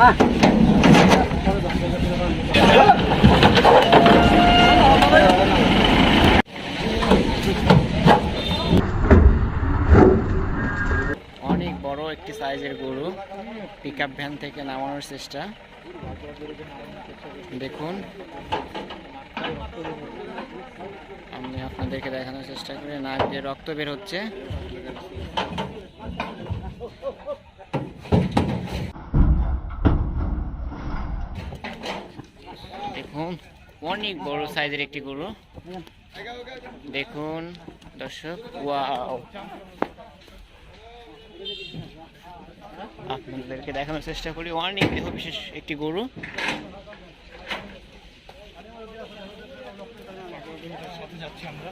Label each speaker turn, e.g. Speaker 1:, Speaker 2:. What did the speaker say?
Speaker 1: অনেক বড় একটি সাইজের গরু পিকআপ ভ্যান থেকে নামানোর চেষ্টা দেখুন। আমি আপনাদেরকে দেখানোর চেষ্টা করি। নাক দিয়ে রক্ত বের হচ্ছে। দেখুন অনেক বড় সাইজের একটি গরু দেখুন দর্শক। ওয়াও, আপনাদেরকে দেখানোর চেষ্টা করি। অনেক দেহ বিশেষ একটি গরু। আমরা